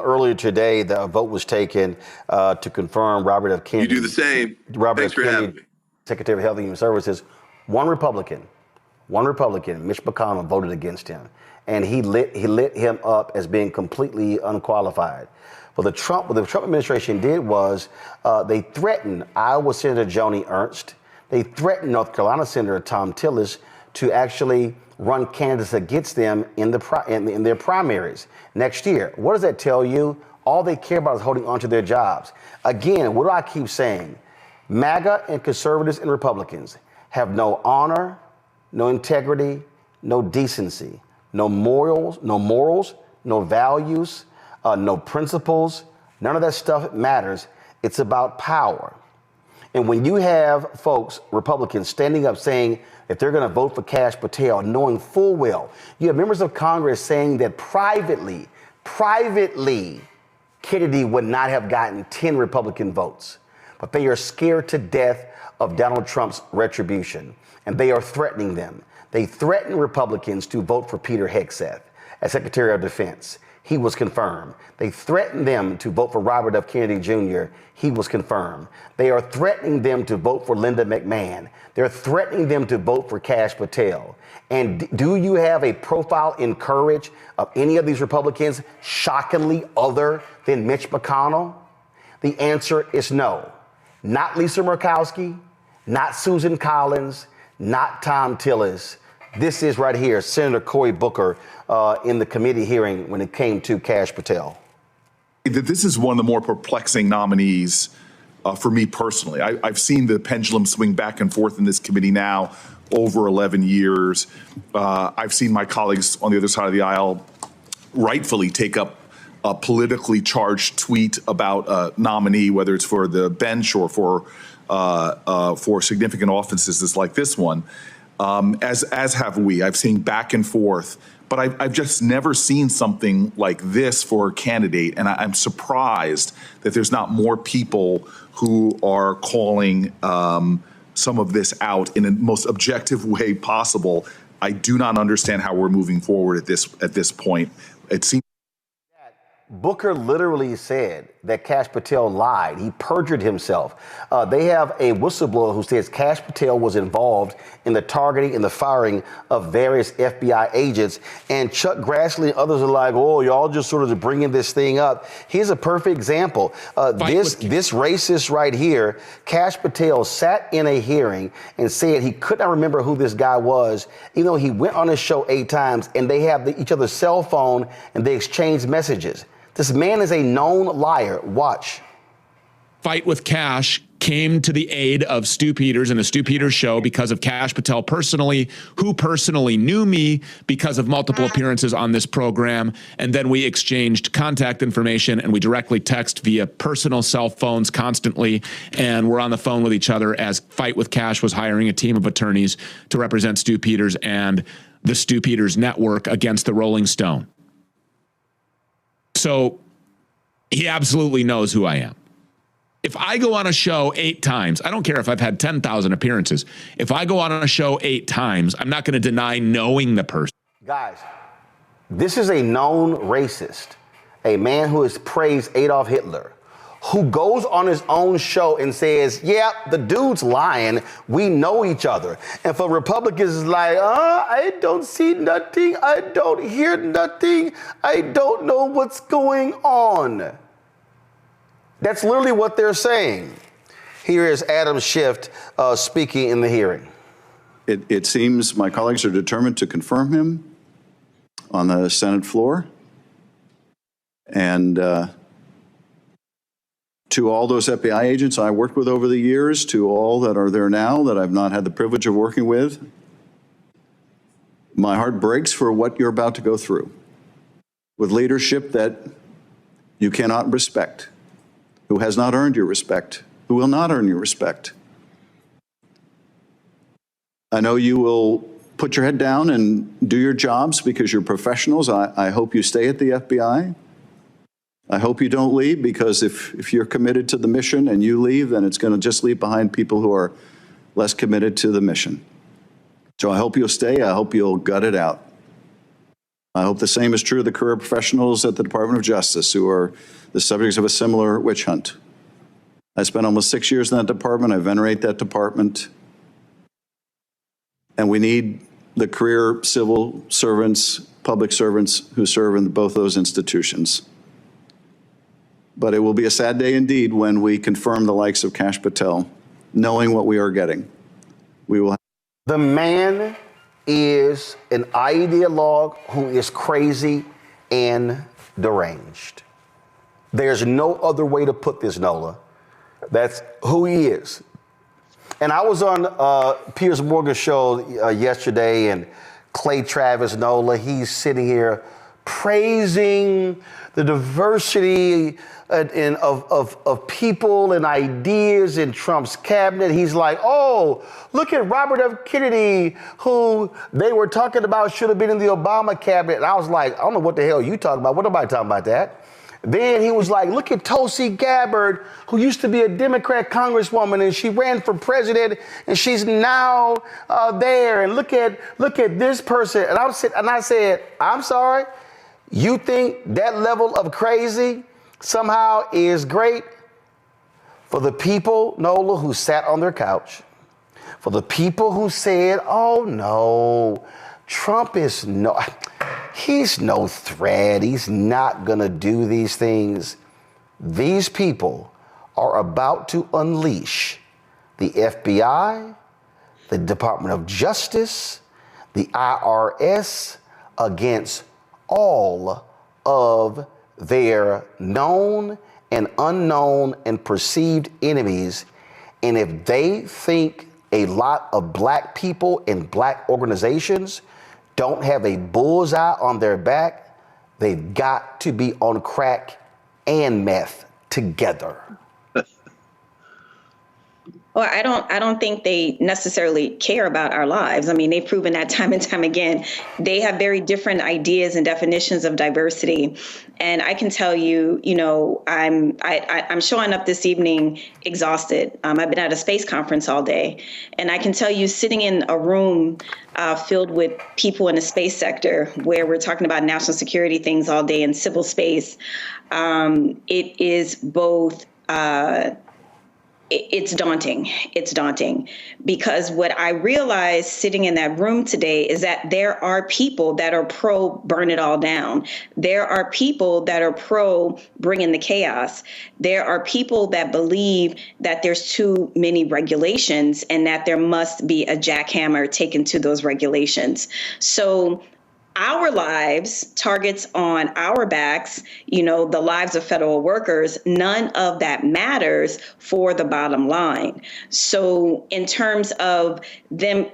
Earlier today, the vote was taken to confirm Robert F. Kennedy. You do the same. Robert Thanks F. for having Kennedy, me. Secretary of Health and Human Services. One Republican, Mitch McConnell, voted against him, and he lit him up as being completely unqualified. What the Trump administration did was they threatened Iowa Senator Joni Ernst. They threatened North Carolina Senator Tom Tillis to actually run candidates against them in their primaries next year. What does that tell you? All they care about is holding on to their jobs. Again, what do I keep saying? MAGA and conservatives and Republicans have no honor, no integrity, no decency, no morals, no values, no principles. None of that stuff matters. It's about power. And when you have folks, Republicans, standing up saying if they're going to vote for Kash Patel, knowing full well, you have members of Congress saying that privately, Kennedy would not have gotten 10 Republican votes. But they are scared to death of Donald Trump's retribution, and they are threatening them. They threaten Republicans to vote for Peter Hegseth as Secretary of Defense. He was confirmed. They threatened them to vote for Robert F. Kennedy Jr. He was confirmed. They are threatening them to vote for Linda McMahon. They're threatening them to vote for Kash Patel. And do you have a profile in courage of any of these Republicans shockingly other than Mitch McConnell? The answer is no. Not Lisa Murkowski, not Susan Collins, not Tom Tillis. This is right here, Senator Cory Booker in the committee hearing when it came to Kash Patel. This is one of the more perplexing nominees for me personally. I've seen the pendulum swing back and forth in this committee now over 11 years. I've seen my colleagues on the other side of the aisle rightfully take up a politically charged tweet about a nominee, whether it's for the bench or for significant offices like this one. As have we. I've seen back and forth, but I've just never seen something like this for a candidate. And I'm surprised that there's not more people who are calling some of this out in the most objective way possible. I do not understand how we're moving forward at this point. It seems Booker literally said that Kash Patel lied. He perjured himself. They have a whistleblower who says Kash Patel was involved in the targeting and the firing of various FBI agents. And Chuck Grassley and others are like, oh, y'all just sort of bringing this thing up. Here's a perfect example. This racist right here, Kash Patel sat in a hearing and said he could not remember who this guy was, even though he went on his show 8 times and they have each other's cell phone and they exchanged messages. This man is a known liar. Watch. Fight with Kash came to the aid of Stu Peters and the Stu Peters show because of Kash Patel personally, who personally knew me because of multiple appearances on this program. And then we exchanged contact information and we directly text via personal cell phones constantly. And we're on the phone with each other as Fight with Kash was hiring a team of attorneys to represent Stu Peters and the Stu Peters network against the Rolling Stone. So he absolutely knows who I am. If I go on a show 8 times, I don't care if I've had 10,000 appearances. If I go on a show 8 times, I'm not going to deny knowing the person. Guys, this is a known racist, a man who has praised Adolf Hitler, who goes on his own show and says, yeah, the dude's lying. We know each other. And for Republicans, it's like, I don't see nothing. I don't hear nothing. I don't know what's going on. That's literally what they're saying. Here is Adam Schiff speaking in the hearing. It seems my colleagues are determined to confirm him on the Senate floor. And to all those FBI agents I worked with over the years, to all that are there now that I've not had the privilege of working with, my heart breaks for what you're about to go through with leadership that you cannot respect, who has not earned your respect, who will not earn your respect. I know you will put your head down and do your jobs because you're professionals. I hope you stay at the FBI. I hope you don't leave, because if you're committed to the mission and you leave, then it's going to just leave behind people who are less committed to the mission. So I hope you'll stay. I hope you'll gut it out. I hope the same is true of the career professionals at the Department of Justice who are the subjects of a similar witch hunt. I spent almost 6 years in that department. I venerate that department. And we need the career civil servants, public servants who serve in both those institutions. But it will be a sad day indeed when we confirm the likes of Kash Patel, knowing what we are getting. We will. The man is an ideologue who is crazy and deranged. There's no other way to put this, Nola. That's who he is. And I was on Piers Morgan's show yesterday, and Clay Travis, Nola, he's sitting here praising the diversity of people and ideas in Trump's cabinet. He's like, oh, look at Robert F. Kennedy, who they were talking about should have been in the Obama cabinet. And I was like, I don't know what the hell you talking about. What am I talking about that? Then he was like, look at Tulsi Gabbard, who used to be a Democrat congresswoman, and she ran for president, and she's now there. And look at this person. And I said, I'm sorry, you think that level of crazy somehow is great? For the people, Nola, who sat on their couch, for the people who said, oh no, Trump is he's no threat. He's not going to do these things. These people are about to unleash the FBI, the Department of Justice, the IRS against all of their known and unknown and perceived enemies. And if they think a lot of black people and black organizations don't have a bullseye on their back, they've got to be on crack and meth together. Well, I don't think they necessarily care about our lives. I mean, they've proven that time and time again. They have very different ideas and definitions of diversity. And I can tell you, I'm showing up this evening exhausted. I've been at a space conference all day. And I can tell you, sitting in a room filled with people in the space sector where we're talking about national security things all day in civil space, it is both it's daunting. It's daunting because what I realized sitting in that room today is that there are people that are pro burn it all down. There are people that are pro bringing the chaos. There are people that believe that there's too many regulations and that there must be a jackhammer taken to those regulations. So our lives, targets on our backs, the lives of federal workers, none of that matters for the bottom line. So in terms of them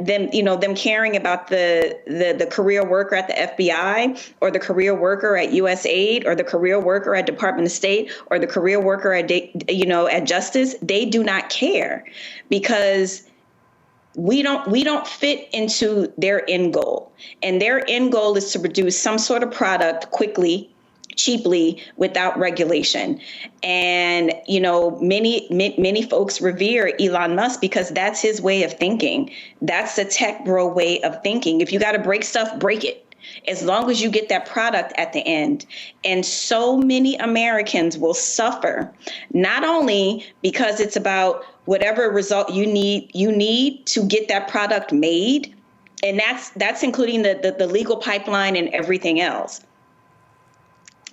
caring about the career worker at the FBI or the career worker at USAID or the career worker at Department of State or the career worker at Justice, they do not care because we don't fit into their end goal. And their end goal is to produce some sort of product quickly, cheaply, without regulation. And, many folks revere Elon Musk because that's his way of thinking. That's the tech bro way of thinking. If you got to break stuff, break it, as long as you get that product at the end. And so many Americans will suffer, not only because it's about whatever result you need to get that product made. And that's including the legal pipeline and everything else.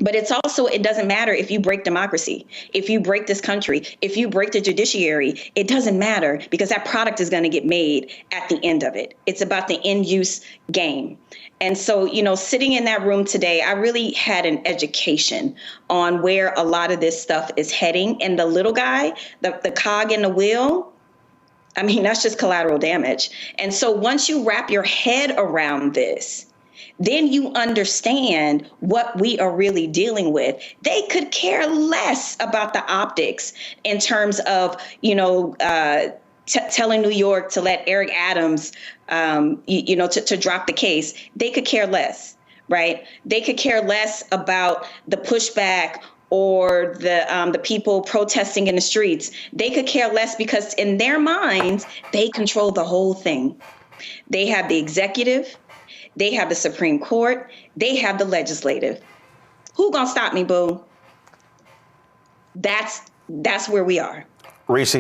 But it's also, it doesn't matter if you break democracy, if you break this country, if you break the judiciary, it doesn't matter because that product is going to get made at the end of it. It's about the end use game. And so, sitting in that room today, I really had an education on where a lot of this stuff is heading. And the little guy, the cog in the wheel, I mean, that's just collateral damage. And so once you wrap your head around this, then you understand what we are really dealing with. They could care less about the optics in terms of, telling New York to let Eric Adams, to drop the case. They could care less, right? They could care less about the pushback or the people protesting in the streets. They could care less because in their minds, they control the whole thing. They have the executive. They have the Supreme Court. They have the legislative. Who gonna stop me, boo? That's where we are. Reese?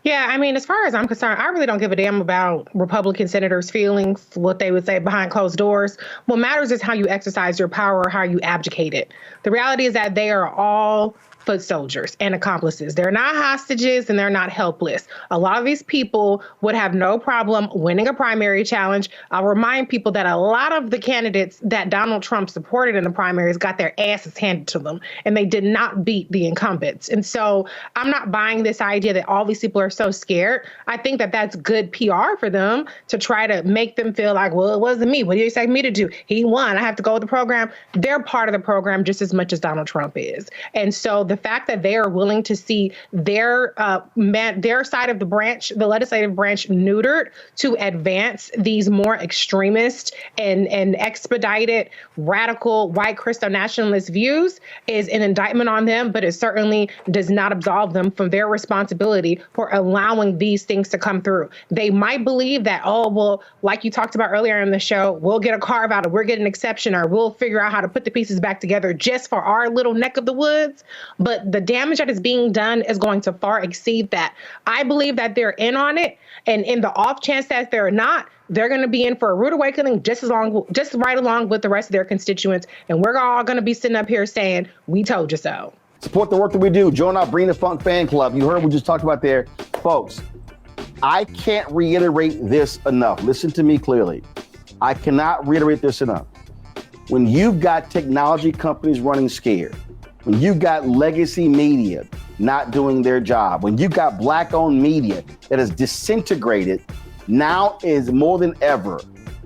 Yeah, I mean, as far as I'm concerned, I really don't give a damn about Republican senators' feelings, what they would say behind closed doors. What matters is how you exercise your power or how you abdicate it. The reality is that they are all foot soldiers and accomplices. They're not hostages and they're not helpless. A lot of these people would have no problem winning a primary challenge. I'll remind people that a lot of the candidates that Donald Trump supported in the primaries got their asses handed to them, and they did not beat the incumbents. And so I'm not buying this idea that all these people are so scared. I think that that's good PR for them to try to make them feel like, well, it wasn't me. What do you expect me to do? He won. I have to go with the program. They're part of the program just as much as Donald Trump is. And so the fact that they are willing to see their side of the branch, the legislative branch, neutered to advance these more extremist and expedited radical white Christo nationalist views is an indictment on them, but it certainly does not absolve them from their responsibility for allowing these things to come through. They might believe that, oh, well, like you talked about earlier in the show, we'll get a carve out or we'll get an exception or we'll figure out how to put the pieces back together just for our little neck of the woods. But the damage that is being done is going to far exceed that. I believe that they're in on it. And in the off chance that they're not, they're going to be in for a rude awakening just right along with the rest of their constituents. And we're all going to be sitting up here saying, we told you so. Support the work that we do. Join our Bring the Funk fan club. You heard what we just talked about there. Folks, I can't reiterate this enough. Listen to me clearly. I cannot reiterate this enough. When you've got technology companies running scared, when you've got legacy media not doing their job, when you've got black-owned media that is disintegrated, now is more than ever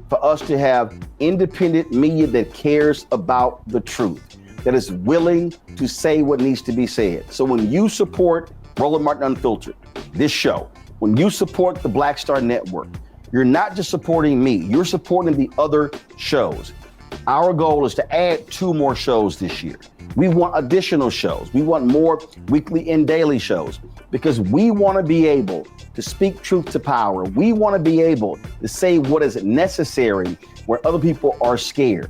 for us to have independent media that cares about the truth, that is willing to say what needs to be said. So when you support Roland Martin Unfiltered, this show, when you support the Black Star Network, you're not just supporting me, you're supporting the other shows. Our goal is to add 2 more shows this year. We want additional shows. We want more weekly and daily shows because we want to be able to speak truth to power. We want to be able to say what is necessary where other people are scared.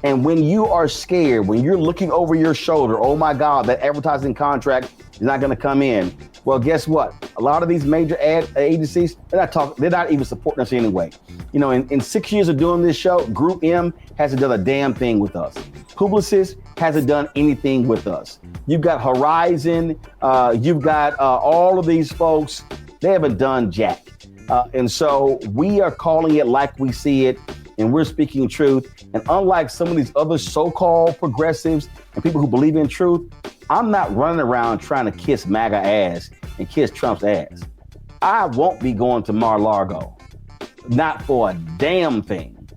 And when you are scared, when you're looking over your shoulder, oh my God, that advertising contract is not going to come in. Well, guess what? A lot of these major ad agencies, they're not even supporting us anyway. You know, in 6 years of doing this show, Group M hasn't done a damn thing with us. Publicis hasn't done anything with us. You've got Horizon, you've got all of these folks, they haven't done jack. And so we are calling it like we see it, and we're speaking truth. And unlike some of these other so-called progressives and people who believe in truth, I'm not running around trying to kiss MAGA ass and kiss Trump's ass. I won't be going to Mar-a-Lago, not for a damn thing.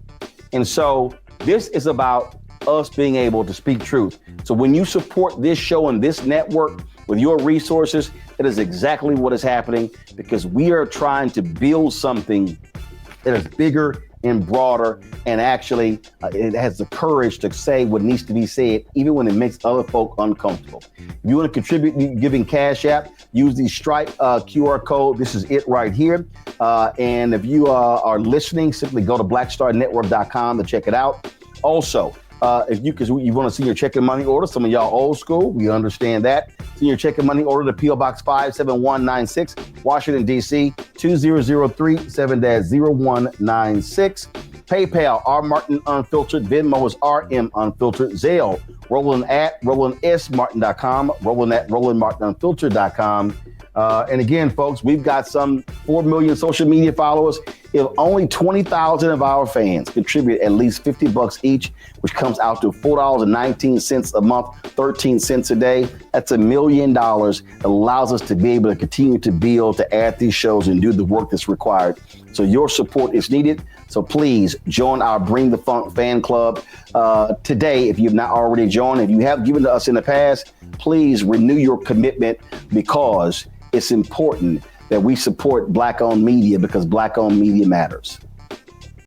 And so this is about us being able to speak truth. So when you support this show and this network with your resources, it is exactly what is happening because we are trying to build something that is bigger and broader, and actually it has the courage to say what needs to be said, even when it makes other folk uncomfortable. If you want to contribute giving Cash App, use the Stripe QR code. This is it right here. And if you are listening, simply go to blackstarnetwork.com to check it out. Also, if you want to see your check and money order, some of y'all old school, we understand that. See your check and money order to P.O. Box 57196, Washington, D.C., 2003 7-0196. PayPal, R. Martin Unfiltered. Venmo is RM Unfiltered. Zelle, Roland at RolandSMartin.com, Roland at RolandMartinUnfiltered.com. And again, folks, we've got some 4 million social media followers. If only 20,000 of our fans contribute at least $50 each, which comes out to $4.19 a month, 13 cents a day, that's $1 million that allows us to be able to continue to build, to add these shows and do the work that's required. So your support is needed. So please join our Bring the Funk fan club today. If you've not already joined, if you have given to us in the past, please renew your commitment because it's important that we support Black-owned media because Black-owned media matters.